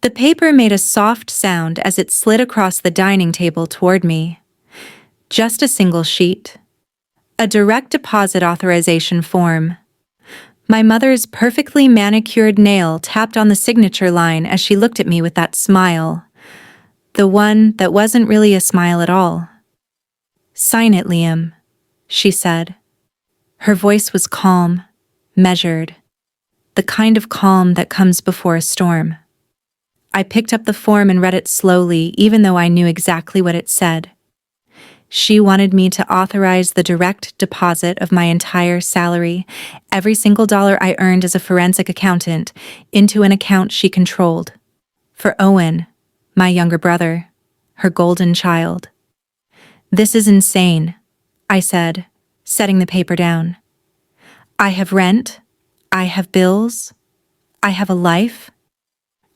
The paper made a soft sound as it slid across the dining table toward me. Just a single sheet. A direct deposit authorization form. My mother's perfectly manicured nail tapped on the signature line as she looked at me with that smile. The one that wasn't really a smile at all. "Sign it, Liam," she said. Her voice was calm, measured. The kind of calm that comes before a storm. I picked up the form and read it slowly, even though I knew exactly what it said. She wanted me to authorize the direct deposit of my entire salary, every single dollar I earned as a forensic accountant, into an account she controlled. For Owen, my younger brother, her golden child. "This is insane," I said, setting the paper down. "I have rent. I have bills. I have a life.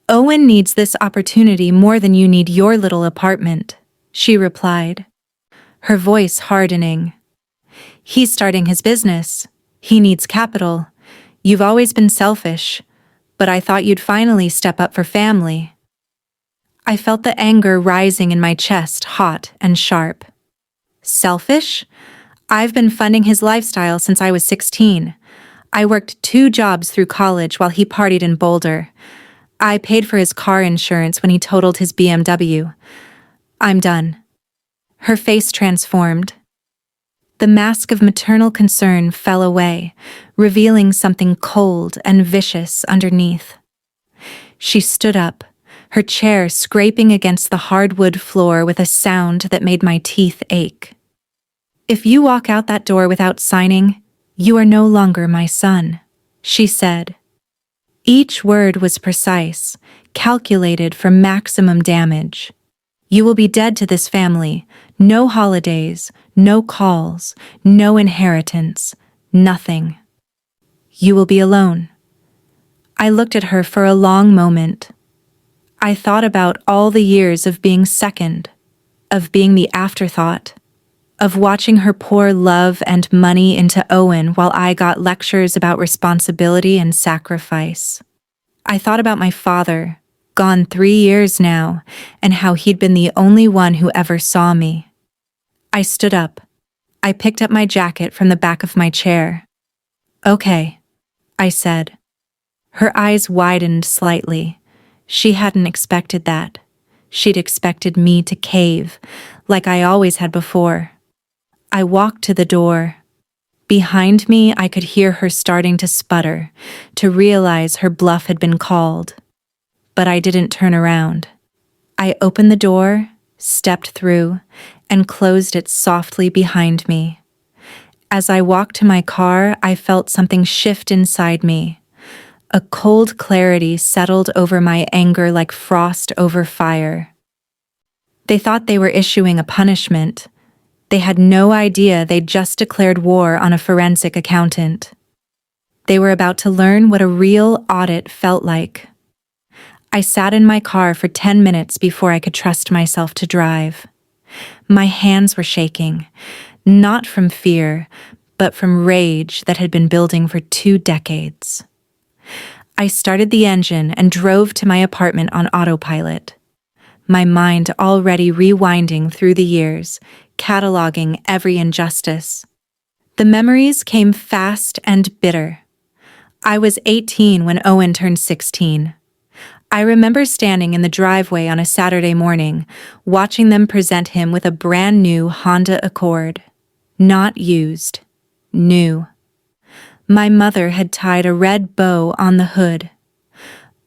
Owen needs this opportunity more than you need your little apartment," she replied, her voice hardening. "He's starting his business. He needs capital. You've always been selfish, but I thought you'd finally step up for family." I felt the anger rising in my chest, hot and sharp. Selfish? I've been funding his lifestyle since I was 16. I worked 2 jobs through college while he partied in Boulder. I paid for his car insurance when he totaled his BMW. I'm done. Her face transformed. The mask of maternal concern fell away, revealing something cold and vicious underneath. She stood up, her chair scraping against the hardwood floor with a sound that made my teeth ache. "If you walk out that door without signing, you are no longer my son," she said. Each word was precise, calculated for maximum damage. "You will be dead to this family. No holidays, no calls, no inheritance, nothing. You will be alone." I looked at her for a long moment. I thought about all the years of being second, of being the afterthought, of watching her pour love and money into Owen while I got lectures about responsibility and sacrifice. I thought about my father, gone 3 years now, and how he'd been the only one who ever saw me. I stood up. I picked up my jacket from the back of my chair. "Okay," I said. Her eyes widened slightly. She hadn't expected that. She'd expected me to cave, like I always had before. I walked to the door. Behind me, I could hear her starting to sputter, to realize her bluff had been called. But I didn't turn around. I opened the door, stepped through, and closed it softly behind me. As I walked to my car, I felt something shift inside me. A cold clarity settled over my anger like frost over fire. They thought they were issuing a punishment. They had no idea they'd just declared war on a forensic accountant. They were about to learn what a real audit felt like. I sat in my car for 10 minutes before I could trust myself to drive. My hands were shaking, not from fear, but from rage that had been building for 2 decades. I started the engine and drove to my apartment on autopilot. My mind already rewinding through the years, cataloging every injustice. The memories came fast and bitter. I was 18 when Owen turned 16. I remember standing in the driveway on a Saturday morning, watching them present him with a brand new Honda Accord. Not used. New. My mother had tied a red bow on the hood.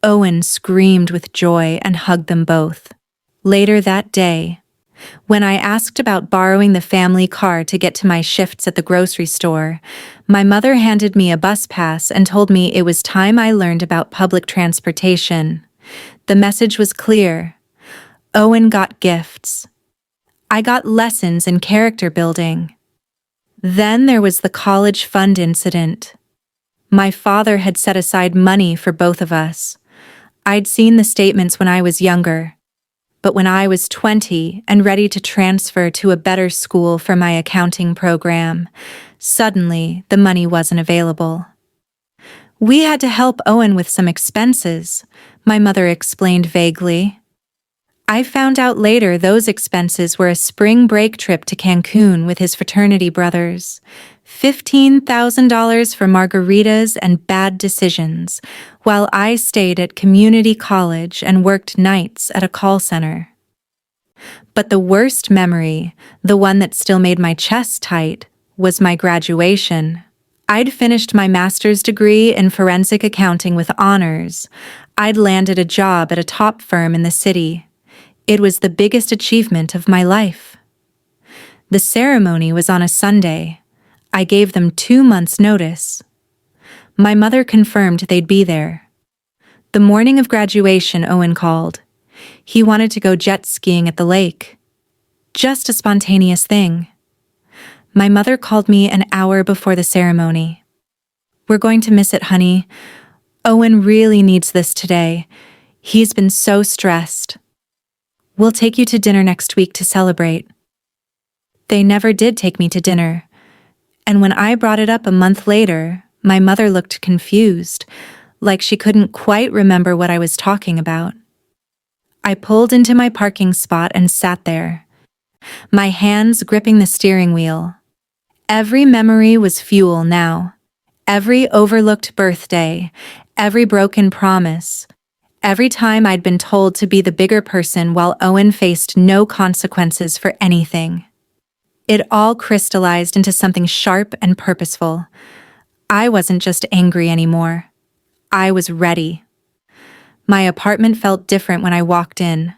Owen screamed with joy and hugged them both. Later that day, when I asked about borrowing the family car to get to my shifts at the grocery store, my mother handed me a bus pass and told me it was time I learned about public transportation. The message was clear. Owen got gifts. I got lessons in character building. Then there was the college fund incident. My father had set aside money for both of us. I'd seen the statements when I was younger. But when I was 20 and ready to transfer to a better school for my accounting program, suddenly the money wasn't available. We had to help Owen with some expenses, my mother explained vaguely. I found out later those expenses were a spring break trip to Cancun with his fraternity brothers. $15,000 for margaritas and bad decisions, while I stayed at community college and worked nights at a call center. But the worst memory, the one that still made my chest tight, was my graduation. I'd finished my master's degree in forensic accounting with honors. I'd landed a job at a top firm in the city. It was the biggest achievement of my life. The ceremony was on a Sunday. I gave them 2 months' notice. My mother confirmed they'd be there. The morning of graduation, Owen called. He wanted to go jet skiing at the lake. Just a spontaneous thing. My mother called me an hour before the ceremony. We're going to miss it, honey. Owen really needs this today. He's been so stressed. We'll take you to dinner next week to celebrate. They never did take me to dinner. And when I brought it up a month later, my mother looked confused, like she couldn't quite remember what I was talking about. I pulled into my parking spot and sat there, my hands gripping the steering wheel. Every memory was fuel now. Every overlooked birthday, every broken promise, every time I'd been told to be the bigger person while Owen faced no consequences for anything. It all crystallized into something sharp and purposeful. I wasn't just angry anymore. I was ready. My apartment felt different when I walked in.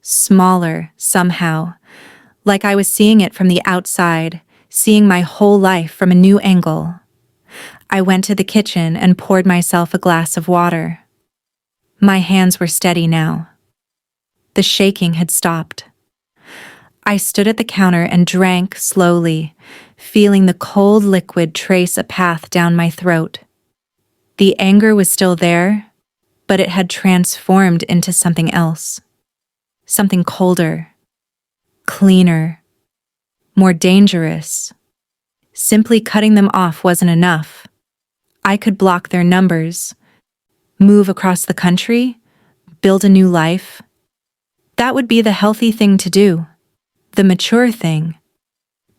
Smaller, somehow. Like I was seeing it from the outside, seeing my whole life from a new angle. I went to the kitchen and poured myself a glass of water. My hands were steady now. The shaking had stopped. I stood at the counter and drank slowly, feeling the cold liquid trace a path down my throat. The anger was still there, but it had transformed into something else. Something colder, cleaner, more dangerous. Simply cutting them off wasn't enough. I could block their numbers, move across the country, build a new life. That would be the healthy thing to do, the mature thing.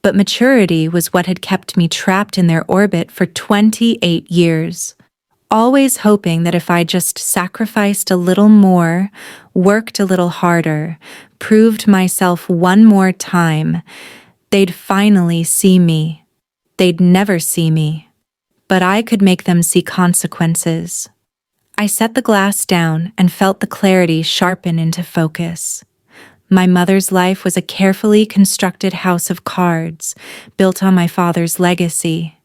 But maturity was what had kept me trapped in their orbit for 28 years, always hoping that if I just sacrificed a little more, worked a little harder, proved myself one more time, they'd finally see me. They'd never see me. But I could make them see consequences. I set the glass down and felt the clarity sharpen into focus. My mother's life was a carefully constructed house of cards, built on my father's legacy.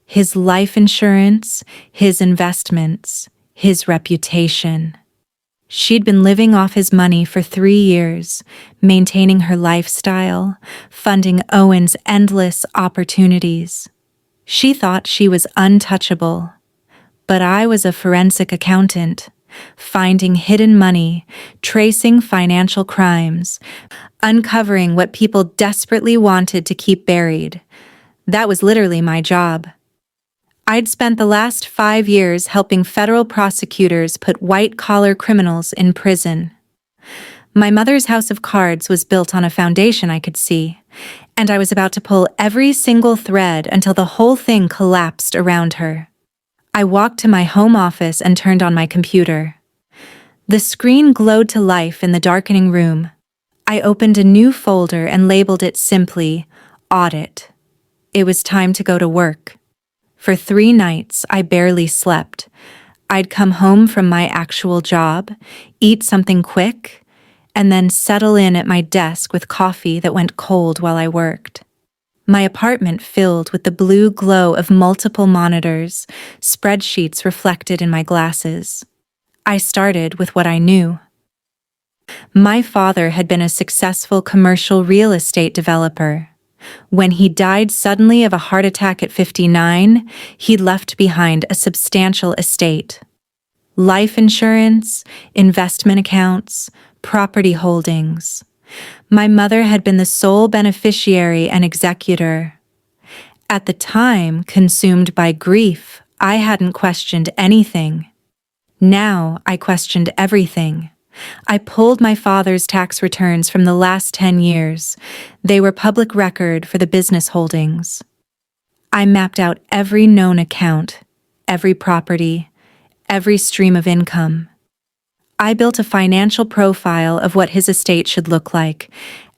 His life insurance, his investments, his reputation. She'd been living off his money for 3 years, maintaining her lifestyle, funding Owen's endless opportunities. She thought she was untouchable. But I was a forensic accountant, finding hidden money, tracing financial crimes, uncovering what people desperately wanted to keep buried. That was literally my job. I'd spent the last 5 years helping federal prosecutors put white-collar criminals in prison. My mother's house of cards was built on a foundation I could see, and I was about to pull every single thread until the whole thing collapsed around her. I walked to my home office and turned on my computer. The screen glowed to life in the darkening room. I opened a new folder and labeled it simply, Audit. It was time to go to work. For 3 nights, I barely slept. I'd come home from my actual job, eat something quick, and then settle in at my desk with coffee that went cold while I worked. My apartment filled with the blue glow of multiple monitors, spreadsheets reflected in my glasses. I started with what I knew. My father had been a successful commercial real estate developer. When he died suddenly of a heart attack at 59, he'd left behind a substantial estate. Life insurance, investment accounts, property holdings. My mother had been the sole beneficiary and executor. At the time, consumed by grief, I hadn't questioned anything. Now I questioned everything. I pulled my father's tax returns from the last 10 years. They were public record for the business holdings. I mapped out every known account, every property, every stream of income. I built a financial profile of what his estate should look like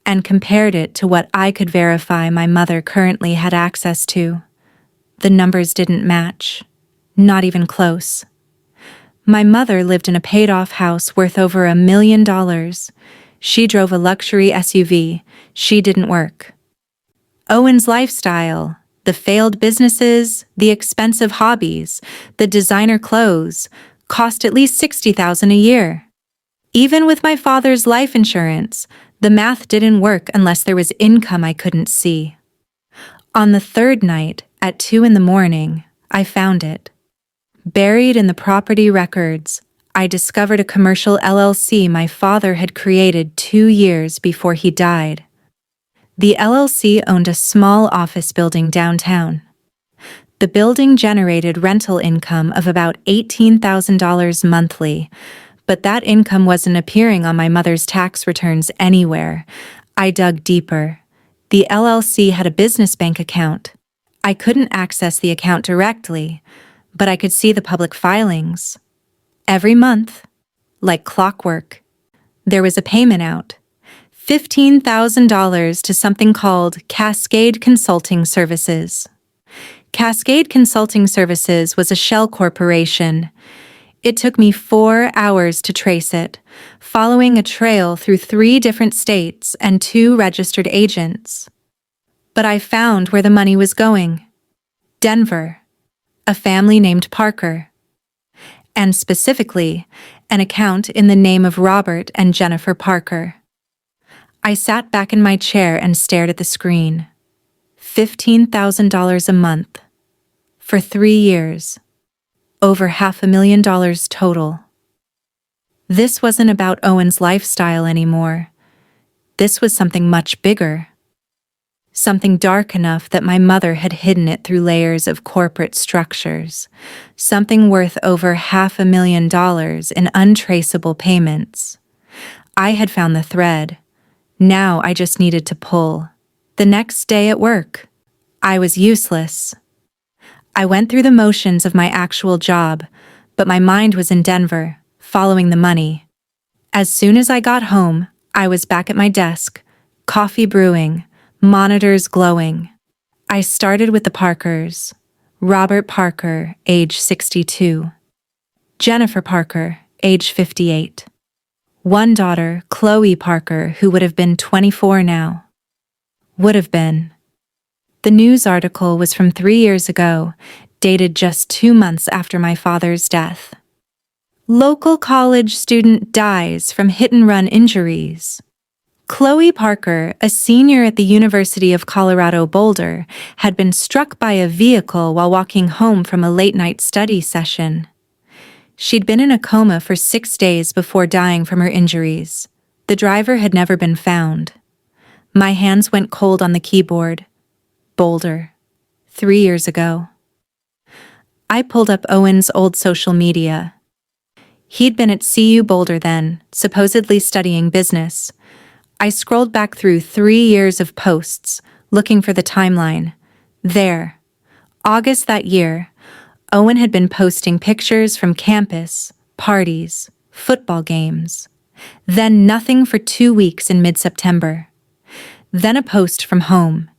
and compared it to what I could verify my mother currently had access to. The numbers didn't match, not even close. My mother lived in a paid-off house worth over $1 million. She drove a luxury SUV. She didn't work. Owen's lifestyle, the failed businesses, the expensive hobbies, the designer clothes, cost at least $60,000 a year. Even with my father's life insurance, the math didn't work unless there was income I couldn't see. On the third night, at 2 in the morning, I found it. Buried in the property records, I discovered a commercial LLC my father had created 2 years before he died. The LLC owned a small office building downtown. The building generated rental income of about $18,000 monthly, but that income wasn't appearing on my mother's tax returns anywhere. I dug deeper. The LLC had a business bank account. I couldn't access the account directly, but I could see the public filings. Every month, like clockwork, there was a payment out. $15,000 to something called Cascade Consulting Services. Cascade Consulting Services was a shell corporation. It took me 4 hours to trace it, following a trail through 3 different states and 2 registered agents. But I found where the money was going. Denver. A family named Parker. And specifically, an account in the name of Robert and Jennifer Parker. I sat back in my chair and stared at the screen. $15,000 a month. For 3 years. Over $500,000 total. This wasn't about Owen's lifestyle anymore. This was something much bigger. Something dark enough that my mother had hidden it through layers of corporate structures. Something worth over $500,000 in untraceable payments. I had found the thread. Now I just needed to pull. The next day at work, I was useless. I went through the motions of my actual job, but my mind was in Denver, following the money. As soon as I got home, I was back at my desk, coffee brewing, monitors glowing. I started with the Parkers. Robert Parker, age 62. Jennifer Parker, age 58. One daughter, Chloe Parker, who would have been 24 now. Would have been. The news article was from 3 years ago, dated just 2 months after my father's death. Local college student dies from hit-and-run injuries. Chloe Parker, a senior at the University of Colorado Boulder, had been struck by a vehicle while walking home from a late-night study session. She'd been in a coma for 6 days before dying from her injuries. The driver had never been found. My hands went cold on the keyboard. Boulder. 3 years ago. I pulled up Owen's old social media. He'd been at CU Boulder then, supposedly studying business. I scrolled back through 3 years of posts, looking for the timeline. There. August that year, Owen had been posting pictures from campus, parties, football games. Then nothing for 2 weeks in mid-September. Then a post from home.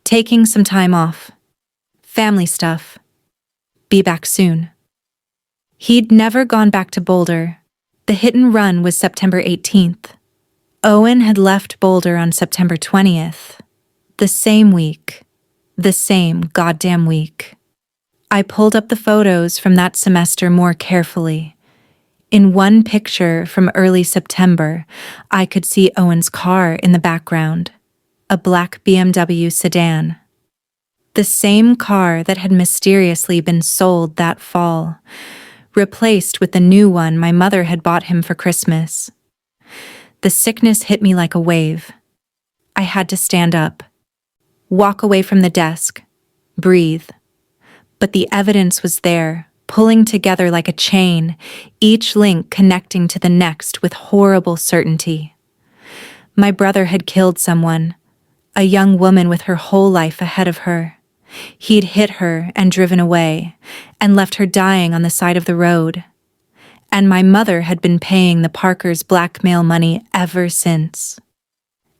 Taking some time off. Family stuff. Be back soon. He'd never gone back to Boulder. The hit and run was September 18th. Owen had left Boulder on September 20th. The same week. The same goddamn week. I pulled up the photos from that semester more carefully. In one picture from early September, I could see Owen's car in the background. A black BMW sedan. The same car that had mysteriously been sold that fall, replaced with the new one my mother had bought him for Christmas. The sickness hit me like a wave. I had to stand up, walk away from the desk, breathe. But the evidence was there, pulling together like a chain, each link connecting to the next with horrible certainty. My brother had killed someone, a young woman with her whole life ahead of her. He'd hit her and driven away, and left her dying on the side of the road. And my mother had been paying the Parkers' blackmail money ever since.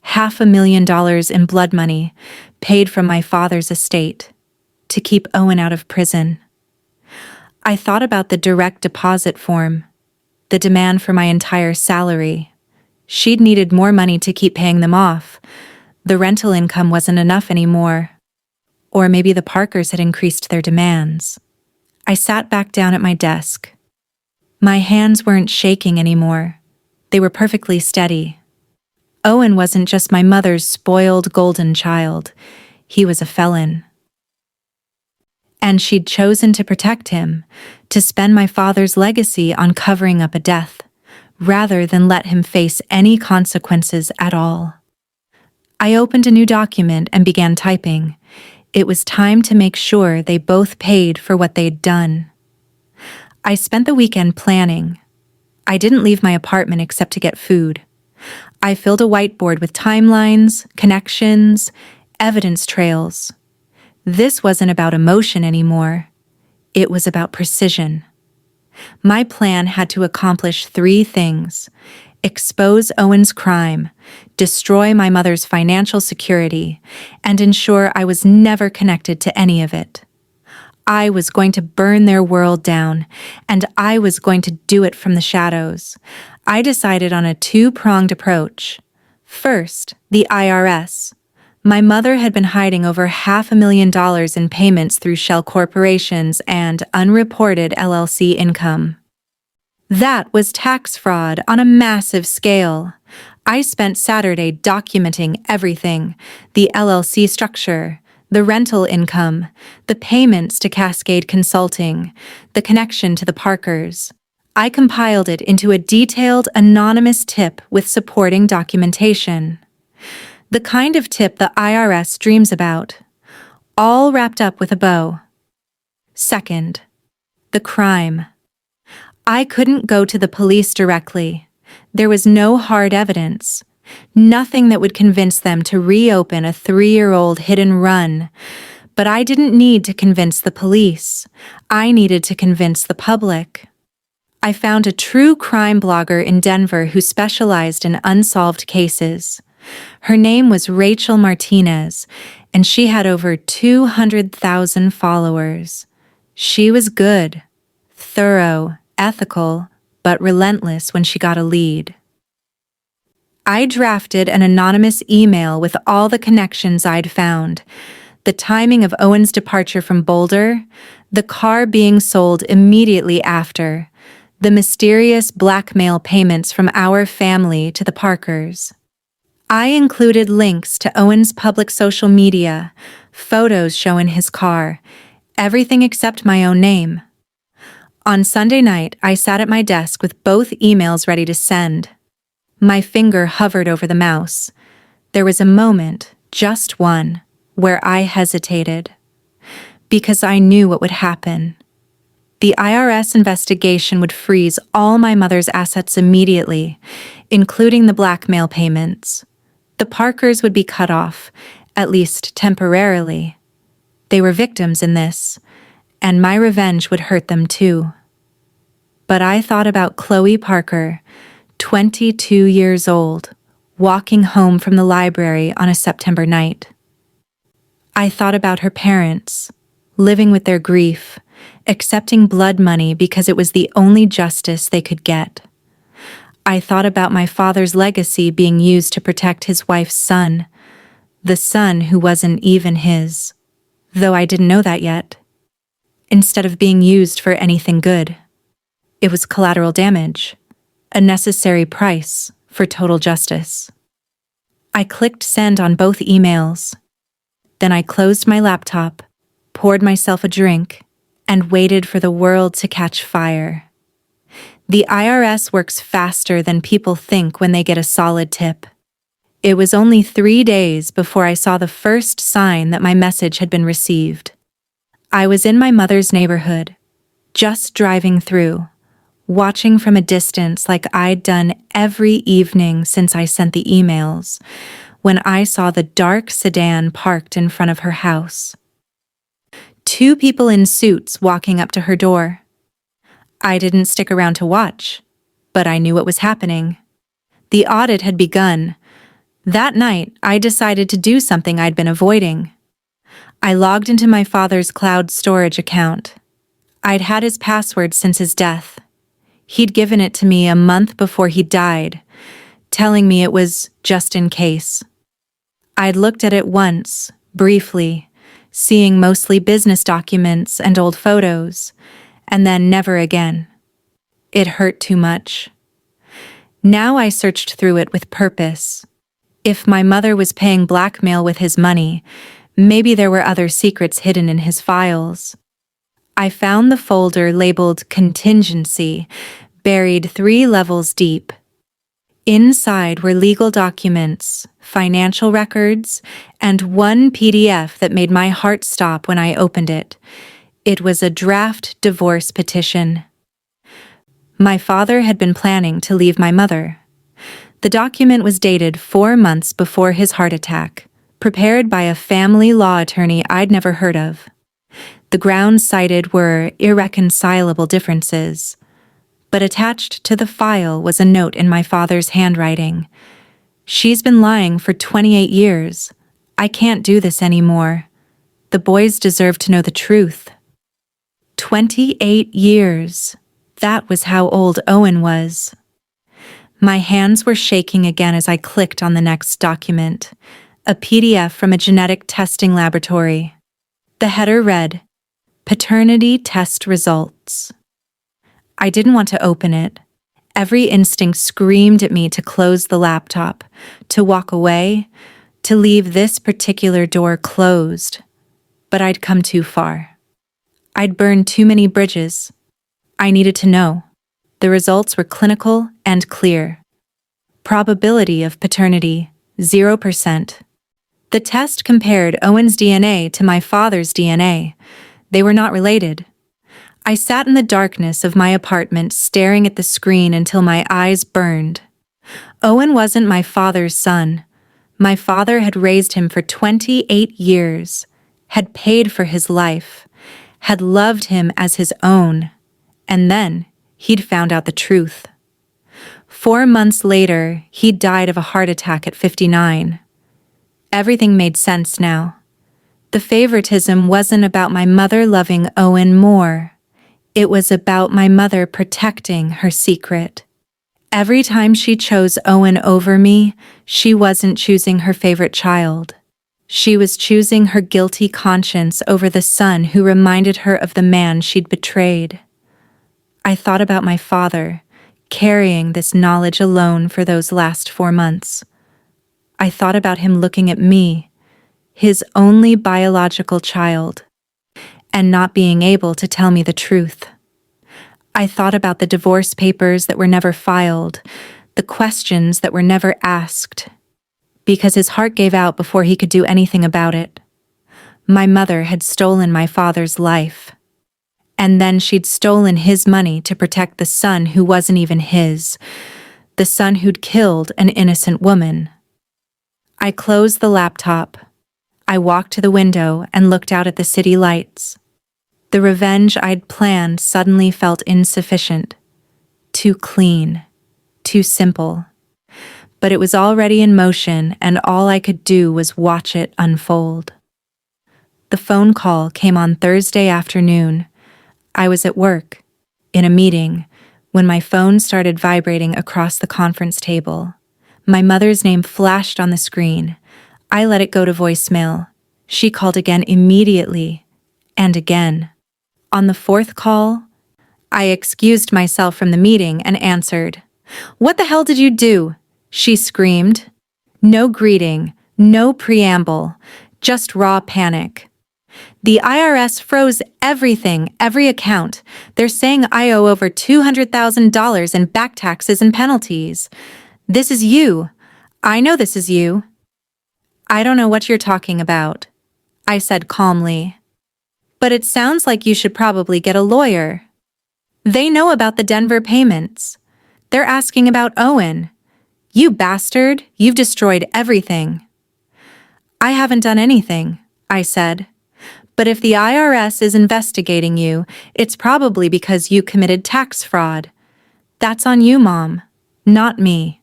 $500,000 in blood money, paid from my father's estate, to keep Owen out of prison. I thought about the direct deposit form, the demand for my entire salary. She'd needed more money to keep paying them off. The rental income wasn't enough anymore. Or maybe the Parkers had increased their demands. I sat back down at my desk. My hands weren't shaking anymore. They were perfectly steady. Owen wasn't just my mother's spoiled golden child. He was a felon. And she'd chosen to protect him, to spend my father's legacy on covering up a death, rather than let him face any consequences at all. I opened a new document and began typing. It was time to make sure they both paid for what they'd done. I spent the weekend planning. I didn't leave my apartment except to get food. I filled a whiteboard with timelines, connections, evidence trails. This wasn't about emotion anymore. It was about precision. My plan had to accomplish 3 things: expose Owen's crime, destroy my mother's financial security, and ensure I was never connected to any of it. I was going to burn their world down, and I was going to do it from the shadows. I decided on a 2-pronged approach. First, the IRS. My mother had been hiding over $500,000 in payments through shell corporations and unreported LLC income. That was tax fraud on a massive scale. I spent Saturday documenting everything: the LLC structure, the rental income, the payments to Cascade Consulting, the connection to the Parkers. I compiled it into a detailed, anonymous tip with supporting documentation. The kind of tip the IRS dreams about, all wrapped up with a bow. Second, the crime. I couldn't go to the police directly. There was no hard evidence, nothing that would convince them to reopen a 3-year-old hit-and-run. But I didn't need to convince the police. I needed to convince the public. I found a true crime blogger in Denver who specialized in unsolved cases. Her name was Rachel Martinez, and she had over 200,000 followers. She was good, thorough, ethical, but relentless when she got a lead. I drafted an anonymous email with all the connections I'd found: the timing of Owen's departure from Boulder, the car being sold immediately after, the mysterious blackmail payments from our family to the Parkers. I included links to Owen's public social media, photos showing his car, everything except my own name. On Sunday night, I sat at my desk with both emails ready to send. My finger hovered over the mouse. There was a moment, just one, where I hesitated. Because I knew what would happen. The IRS investigation would freeze all my mother's assets immediately, including the blackmail payments. The Parkers would be cut off, at least temporarily. They were victims in this, and my revenge would hurt them too. But I thought about Chloe Parker, 22 years old, walking home from the library on a September night. I thought about her parents, living with their grief, accepting blood money because it was the only justice they could get. I thought about my father's legacy being used to protect his wife's son, the son who wasn't even his, though I didn't know that yet. Instead of being used for anything good, it was collateral damage, a necessary price for total justice. I clicked send on both emails. Then I closed my laptop, poured myself a drink, and waited for the world to catch fire. The IRS works faster than people think when they get a solid tip. It was only 3 days before I saw the first sign that my message had been received. I was in my mother's neighborhood, just driving through, watching from a distance like I'd done every evening since I sent the emails, when I saw the dark sedan parked in front of her house. 2 people in suits walking up to her door. I didn't stick around to watch, but I knew what was happening. The audit had begun. That night, I decided to do something I'd been avoiding. I logged into my father's cloud storage account. I'd had his password since his death. He'd given it to me a month before he died, telling me it was just in case. I'd looked at it once, briefly, seeing mostly business documents and old photos, and then never again. It hurt too much. Now I searched through it with purpose. If my mother was paying Blackmail with his money, maybe there were other secrets hidden in his files. I found the folder labeled Contingency, buried 3 levels deep. Inside were legal documents, financial records, and one PDF that made my heart stop when I opened it. It was a draft divorce petition. My father had been planning to leave my mother. The document was dated 4 months before his heart attack, prepared by a family law attorney I'd never heard of. The grounds cited were irreconcilable differences, but attached to the file was a note in my father's handwriting. "She's been lying for 28 years. I can't do this anymore. The boys deserve to know the truth." 28 years. That was how old Owen was. My hands were shaking again as I clicked on the next document, a PDF from a genetic testing laboratory. The header read, "Paternity test results." I didn't want to open it. Every instinct screamed at me to close the laptop, to walk away, to leave this particular door closed. But I'd come too far. I'd burned too many bridges. I needed to know. The results were clinical and clear. Probability of paternity, 0%. The test compared Owen's DNA to my father's DNA. They were not related. I sat in the darkness of my apartment staring at the screen until my eyes burned. Owen wasn't my father's son. My father had raised him for 28 years, had paid for his life, had loved him as his own, and then he'd found out the truth. 4 months later, he died of a heart attack at 59. Everything made sense now. The favoritism wasn't about my mother loving Owen more. It was about my mother protecting her secret. Every time she chose Owen over me, she wasn't choosing her favorite child. She was choosing her guilty conscience over the son who reminded her of the man she'd betrayed. I thought about my father, carrying this knowledge alone for those last 4 months. I thought about him looking at me, his only biological child, and not being able to tell me the truth. I thought about the divorce papers that were never filed, the questions that were never asked, because his heart gave out before he could do anything about it. My mother had stolen my father's life, and then she'd stolen his money to protect the son who wasn't even his, the son who'd killed an innocent woman. I closed the laptop. I walked to the window and looked out at the city lights. The revenge I'd planned suddenly felt insufficient, too clean, too simple. But it was already in motion, and all I could do was watch it unfold. The phone call came on Thursday afternoon. I was at work, in a meeting, when my phone started vibrating across the conference table. My mother's name flashed on the screen. I let it go to voicemail. She called again immediately, and again. On the 4th call, I excused myself from the meeting and answered. "What the hell did you do?" she screamed. No greeting, no preamble, just raw panic. "The IRS froze everything, every account. They're saying I owe over $200,000 in back taxes and penalties. This is you. I know this is you." "I don't know what you're talking about," I said calmly. But it sounds like you should probably get a lawyer. They know about the Denver payments. They're asking about Owen. You bastard, you've destroyed everything. I haven't done anything, I said. But if the IRS is investigating you, it's probably because you committed tax fraud. That's on you, Mom, not me.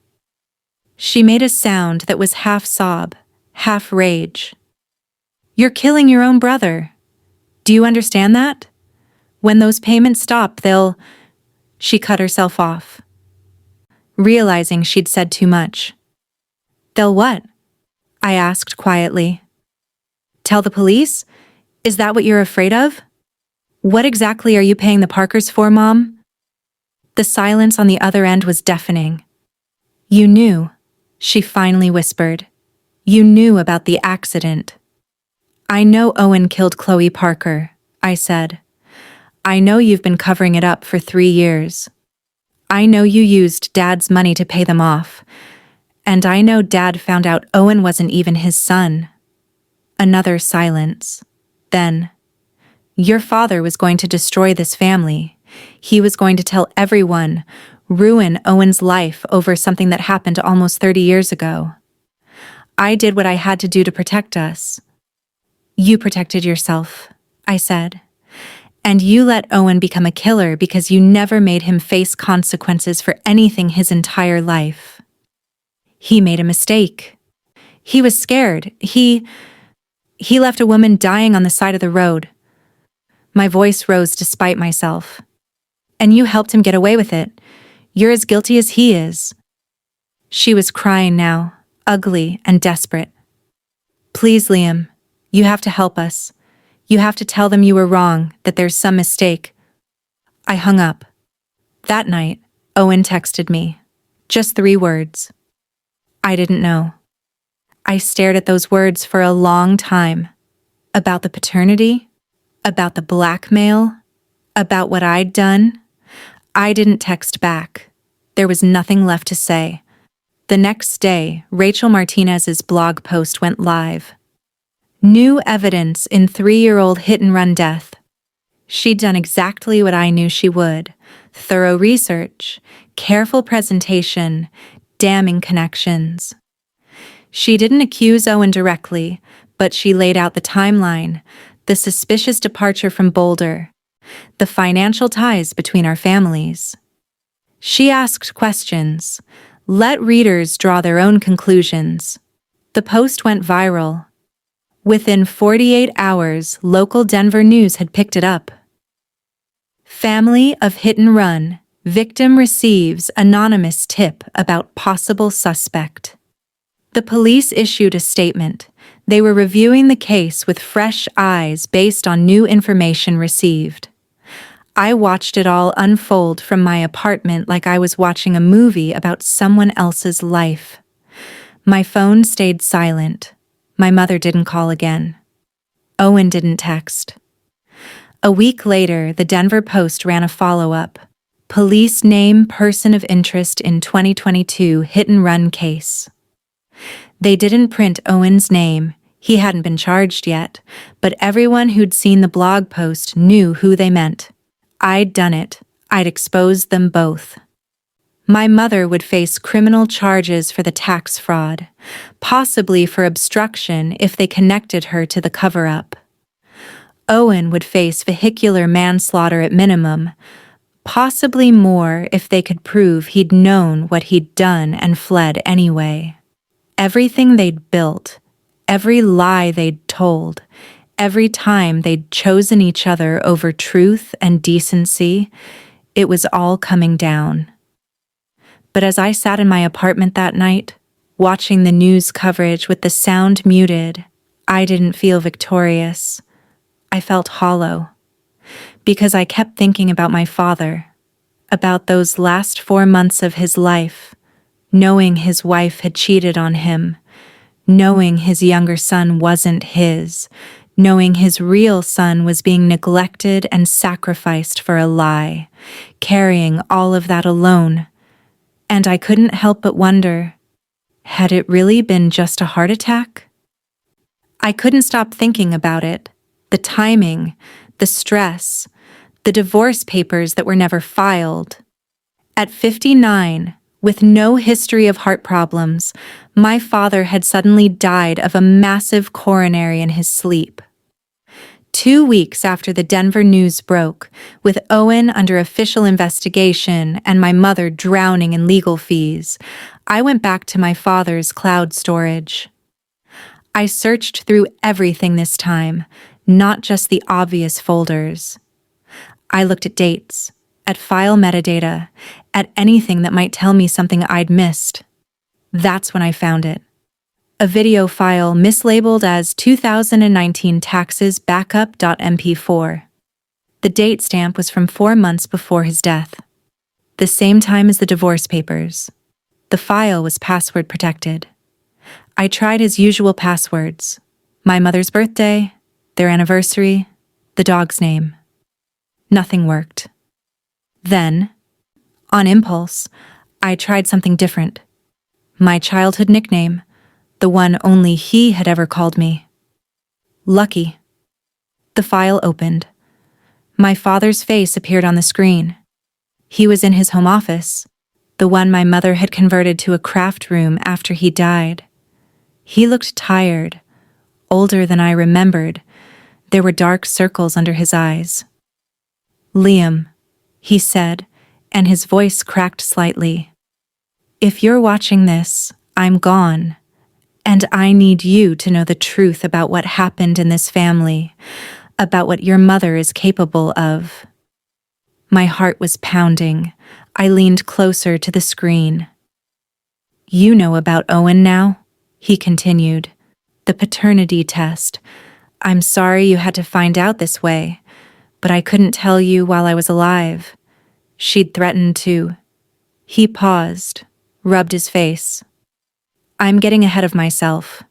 She made a sound that was half sob, half rage. You're killing your own brother. Do you understand that? When those payments stop, they'll... She cut herself off, realizing she'd said too much. They'll what? I asked quietly. Tell the police? Is that what you're afraid of? What exactly are you paying the Parkers for, Mom? The silence on the other end was deafening. You knew, she finally whispered. You knew about the accident. I know Owen killed Chloe Parker, I said. I know you've been covering it up for 3 years. I know you used Dad's money to pay them off. And I know Dad found out Owen wasn't even his son. Another silence. Then, your father was going to destroy this family. He was going to tell everyone, ruin Owen's life over something that happened almost 30 years ago. I did what I had to do to protect us. You protected yourself, I said. And you let Owen become a killer because you never made him face consequences for anything his entire life. He made a mistake. He was scared. He left a woman dying on the side of the road. My voice rose despite myself. And you helped him get away with it. You're as guilty as he is. She was crying now, ugly and desperate. Please, Liam, you have to help us. You have to tell them you were wrong, that there's some mistake. I hung up. That night, Owen texted me. Just 3 words. I didn't know. I stared at those words for a long time. About the paternity, about the blackmail, about what I'd done. I didn't text back. There was nothing left to say. The next day, Rachel Martinez's blog post went live. New evidence in 3-year-old hit-and-run death. She'd done exactly what I knew she would. Thorough research, careful presentation, damning connections. She didn't accuse Owen directly, but she laid out the timeline, the suspicious departure from Boulder, the financial ties between our families. She asked questions. Let readers draw their own conclusions. The post went viral. Within 48 hours, local Denver news had picked it up. Family of hit and run. Victim receives anonymous tip about possible suspect. The police issued a statement. They were reviewing the case with fresh eyes based on new information received. I watched it all unfold from my apartment like I was watching a movie about someone else's life. My phone stayed silent. My mother didn't call again. Owen didn't text. A week later, the Denver Post ran a follow-up. Police name person of interest in 2022 hit-and-run case. They didn't print Owen's name. He hadn't been charged yet, but everyone who'd seen the blog post knew who they meant. I'd done it. I'd exposed them both. My mother would face criminal charges for the tax fraud, possibly for obstruction if they connected her to the cover-up. Owen would face vehicular manslaughter at minimum, possibly more if they could prove he'd known what he'd done and fled anyway. Everything they'd built, every lie they'd told, every time they'd chosen each other over truth and decency, it was all coming down. But as I sat in my apartment that night, watching the news coverage with the sound muted, I didn't feel victorious. I felt hollow. Because I kept thinking about my father, about those last 4 months of his life, knowing his wife had cheated on him, knowing his younger son wasn't his, knowing his real son was being neglected and sacrificed for a lie, carrying all of that alone. And I couldn't help but wonder, had it really been just a heart attack? I couldn't stop thinking about it, the timing, the stress, the divorce papers that were never filed. At 59, with no history of heart problems, my father had suddenly died of a massive coronary in his sleep. 2 weeks after the Denver news broke, with Owen under official investigation and my mother drowning in legal fees, I went back to my father's cloud storage. I searched through everything this time, not just the obvious folders. I looked at dates, at file metadata, at anything that might tell me something I'd missed. That's when I found it. A video file mislabeled as 2019 taxes backup.mp4. The date stamp was from 4 months before his death, the same time as the divorce papers. The file was password protected. I tried his usual passwords: my mother's birthday, their anniversary, the dog's name. Nothing worked. Then, on impulse, I tried something different. My childhood nickname, the one only he had ever called me. Lucky. The file opened. My father's face appeared on the screen. He was in his home office, the one my mother had converted to a craft room after he died. He looked tired, older than I remembered. There were dark circles under his eyes. "Liam," he said, and his voice cracked slightly. "If you're watching this, I'm gone. And I need you to know the truth about what happened in this family, about what your mother is capable of." My heart was pounding. I leaned closer to the screen. "You know about Owen now?" he continued. "The paternity test. I'm sorry you had to find out this way, but I couldn't tell you while I was alive. She'd threatened to..." He paused, rubbed his face. "I'm getting ahead of myself.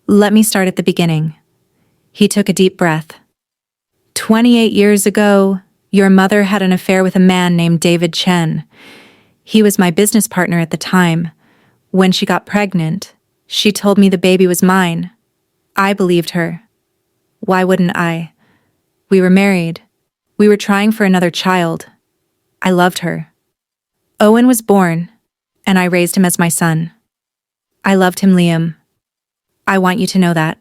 Let me start at the beginning." He took a deep breath. 28 years ago, your mother had an affair with a man named David Chen. He was my business partner at the time. When she got pregnant, she told me the baby was mine. I believed her. Why wouldn't I? We were married. We were trying for another child. I loved her. Owen was born, and I raised him as my son. I loved him, Liam. I want you to know that.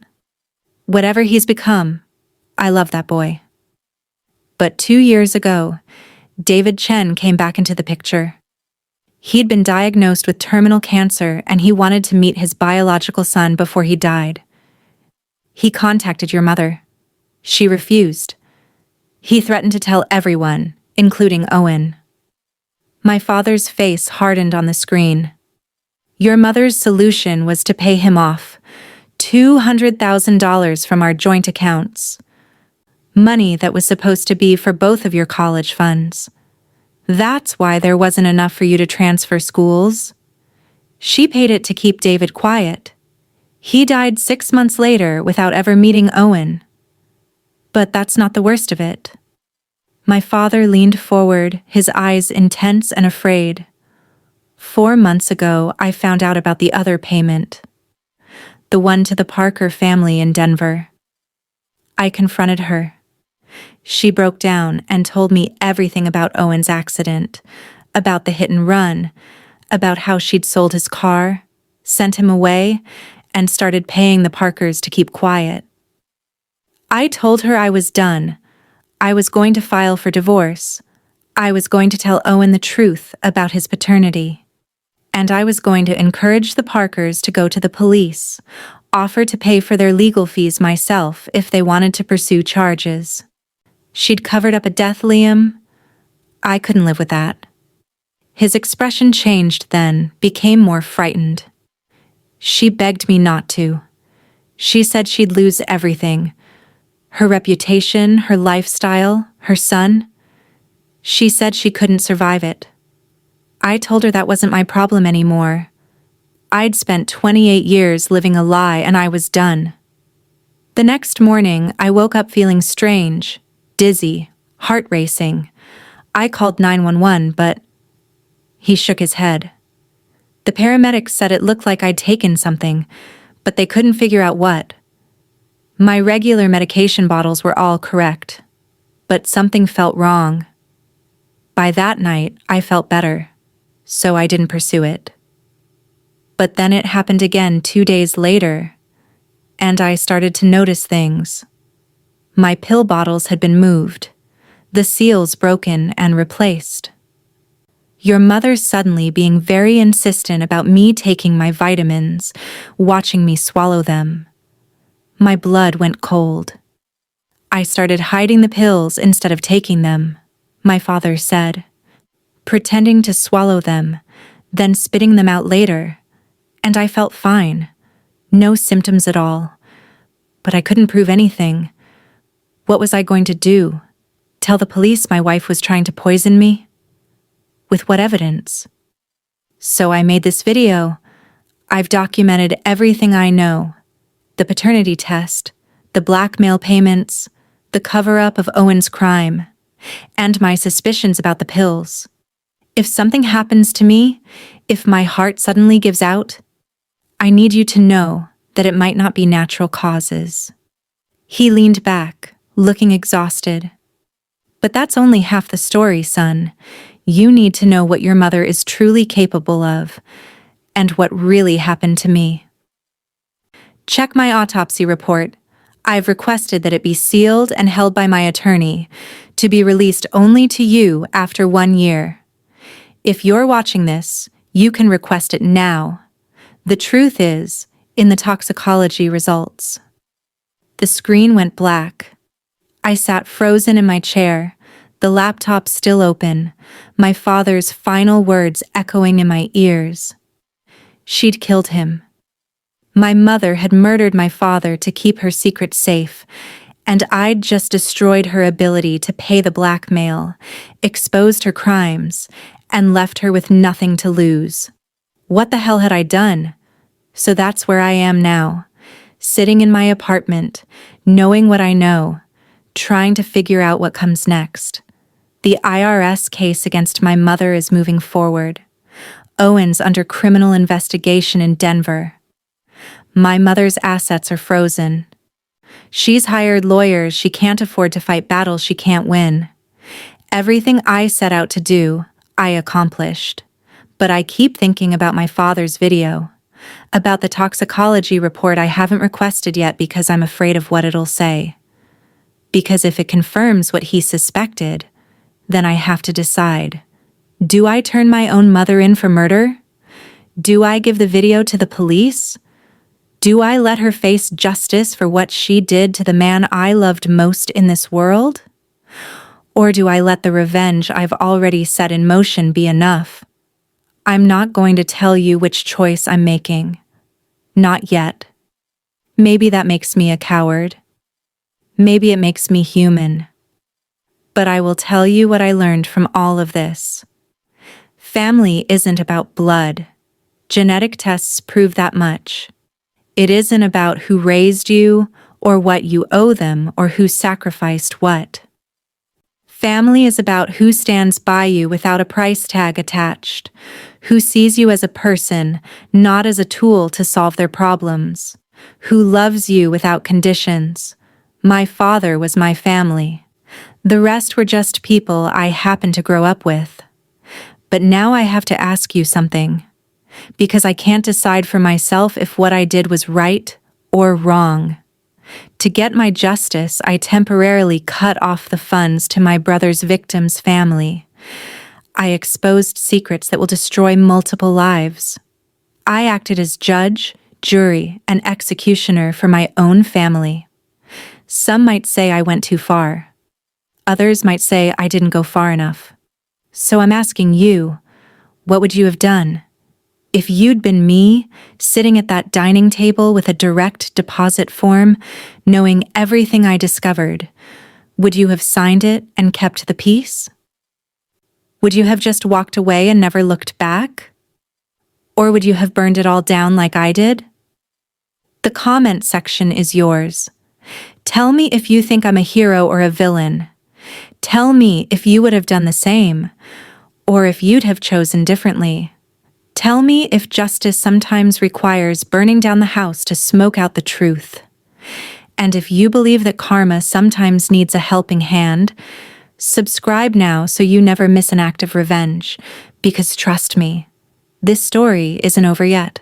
Whatever he's become, I love that boy. But 2 years ago, David Chen came back into the picture. He'd been diagnosed with terminal cancer, and he wanted to meet his biological son before he died. He contacted your mother. She refused. He threatened to tell everyone, including Owen. My father's face hardened on the screen. Your mother's solution was to pay him off, $200,000 from our joint accounts. Money that was supposed to be for both of your college funds. That's why there wasn't enough for you to transfer schools. She paid it to keep David quiet. He died 6 months later without ever meeting Owen. But that's not the worst of it. My father leaned forward, his eyes intense and afraid. 4 months ago, I found out about the other payment. The one to the Parker family in Denver. I confronted her. She broke down and told me everything about Owen's accident, about the hit and run, about how she'd sold his car, sent him away, and started paying the Parkers to keep quiet. I told her I was done. I was going to file for divorce. I was going to tell Owen the truth about his paternity. And I was going to encourage the Parkers to go to the police, offer to pay for their legal fees myself if they wanted to pursue charges. She'd covered up a death, Liam. I couldn't live with that. His expression changed then, became more frightened. She begged me not to. She said she'd lose everything. Her reputation, her lifestyle, her son. She said she couldn't survive it. I told her that wasn't my problem anymore. I'd spent 28 years living a lie and I was done. The next morning, I woke up feeling strange, dizzy, heart racing. I called 911, but... He shook his head. The paramedics said it looked like I'd taken something, but they couldn't figure out what. My regular medication bottles were all correct. but something felt wrong. By that night, I felt better, so I didn't pursue it. But then it happened again 2 days later, and I started to notice things. My pill bottles had been moved, the seals broken and replaced. Your mother suddenly being very insistent about me taking my vitamins, watching me swallow them. My blood went cold. I started hiding the pills instead of taking them, my father said, pretending to swallow them, then spitting them out later, and I felt fine, no symptoms at all. But I couldn't prove anything. What was I going to do? Tell the police my wife was trying to poison me? With what evidence? So I made this video. I've documented everything I know. The paternity test, the blackmail payments, the cover-up of Owen's crime, and my suspicions about the pills. If something happens to me, if my heart suddenly gives out, I need you to know that it might not be natural causes. He leaned back, looking exhausted. But that's only half the story, son. You need to know what your mother is truly capable of, and what really happened to me. Check my autopsy report. I've requested that it be sealed and held by my attorney, to be released only to you after 1 year. If you're watching this, you can request it now. The truth is, in the toxicology results. The screen went black. I sat frozen in my chair, the laptop still open, my father's final words echoing in my ears. She'd killed him. My mother had murdered my father to keep her secret safe, and I'd just destroyed her ability to pay the blackmail, exposed her crimes, and left her with nothing to lose. What the hell had I done? So that's where I am now, sitting in my apartment, knowing what I know, trying to figure out what comes next. The IRS case against my mother is moving forward. Owen's under criminal investigation in Denver. My mother's assets are frozen. She's hired lawyers she can't afford to fight battles she can't win. Everything I set out to do, I accomplished. But I keep thinking about my father's video, about the toxicology report I haven't requested yet because I'm afraid of what it'll say. Because if it confirms what he suspected, then I have to decide. Do I turn my own mother in for murder? Do I give the video to the police? Do I let her face justice for what she did to the man I loved most in this world? Or do I let the revenge I've already set in motion be enough? I'm not going to tell you which choice I'm making. Not yet. Maybe that makes me a coward. Maybe it makes me human. But I will tell you what I learned from all of this. Family isn't about blood. Genetic tests prove that much. It isn't about who raised you, or what you owe them, or who sacrificed what. Family is about who stands by you without a price tag attached, who sees you as a person, not as a tool to solve their problems, who loves you without conditions. My father was my family. The rest were just people I happened to grow up with. But now I have to ask you something, because I can't decide for myself if what I did was right or wrong. To get my justice, I temporarily cut off the funds to my brother's victim's family. I exposed secrets that will destroy multiple lives. I acted as judge, jury, and executioner for my own family. Some might say I went too far. Others might say I didn't go far enough. So I'm asking you, what would you have done? If you'd been me, sitting at that dining table with a direct deposit form, knowing everything I discovered, would you have signed it and kept the peace? Would you have just walked away and never looked back? Or would you have burned it all down like I did? The comment section is yours. Tell me if you think I'm a hero or a villain. Tell me if you would have done the same, or if you'd have chosen differently. Tell me if justice sometimes requires burning down the house to smoke out the truth. And if you believe that karma sometimes needs a helping hand, subscribe now so you never miss an act of revenge, because trust me, this story isn't over yet.